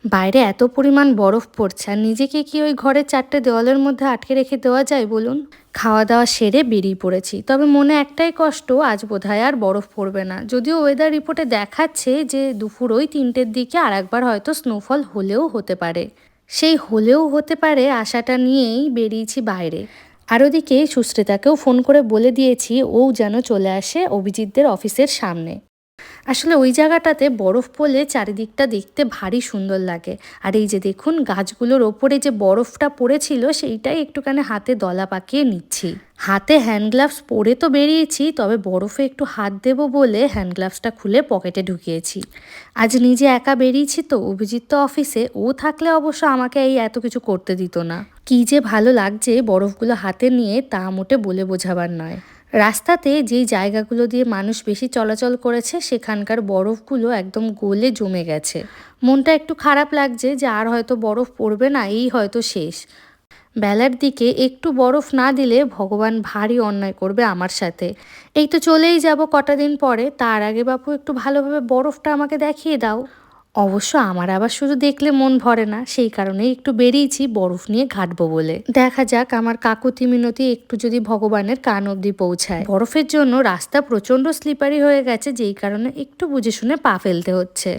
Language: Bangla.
বাইরে এত পরিমাণ বরফ পড়ছে আর নিজেকে কি ওই ঘরের চারটে দেওয়ালের মধ্যে আটকে রেখে দেওয়া যায় বলুন? খাওয়া দাওয়া সেরে বেরিয়ে পড়েছি, তবে মনে একটাই কষ্ট, আজ বোধহয় আর বরফ পড়বে না। যদিও ওয়েদার রিপোর্টে দেখাচ্ছে যে দুপুর ওই 3টের দিকে আর একবার হয়তো স্নোফল হলেও হতে পারে। সেই হলেও হতে পারে আশাটা নিয়েই বেরিয়েছি বাইরে। আর ওদিকে সুস্মিতাকেও ফোন করে বলে দিয়েছি ও যেন চলে আসে অভিজিৎদের অফিসের সামনে। আসলে ওই জায়গাটাতে বরফ পড়লে চারিদিকটা দেখতে ভারী সুন্দর লাগে। আর এই যে দেখুন, গাছগুলোর ওপরে যে বরফটা পড়েছিল সেইটাই একটুখানি হাতে দলা পাকিয়ে নিচ্ছি। হাতে হ্যান্ড গ্লাভস পরে তো বেরিয়েছি, তবে বরফে একটু হাত দেবো বলে হ্যান্ড গ্লাভসটা খুলে পকেটে ঢুকিয়েছি। আজ নিজে একা বেরিয়েছি তো, অভিজিৎ তো অফিসে, ও থাকলে অবশ্য আমাকে এই এত কিছু করতে দিত না। কি যে ভালো লাগছে বরফগুলো হাতে নিয়ে, তা মোটে বলে বোঝাবার নয়। রাস্তাতে যেই জায়গাগুলো দিয়ে মানুষ বেশি চলাচল করেছে সেখানকার বরফগুলো একদম গলে জমে গেছে। মনটা একটু খারাপ লাগছে যে আর হয়তো বরফ পড়বে না, এই হয়তো শেষ। বেলার দিকে একটু বরফ না দিলে ভগবান ভারী অন্যায় করবে আমার সাথে। এই তো চলেই যাব কটা দিন পরে, তার আগে বাপু একটু ভালোভাবে বরফটা আমাকে দেখিয়ে দাও। অবশ্য আমার আবার শুধু দেখলে মন ভরে না, সেই কারণেই একটু বেরিয়েছি বরফ নিয়ে ঘাঁটবো বলে। দেখা যাক আমার কাকুতি মিনতি একটু যদি ভগবানের কান অবধি পৌঁছায়। বরফের জন্য রাস্তা প্রচণ্ড স্লিপারি হয়ে গেছে, যেই কারণে একটু বুঝে শুনে পা ফেলতে হচ্ছে।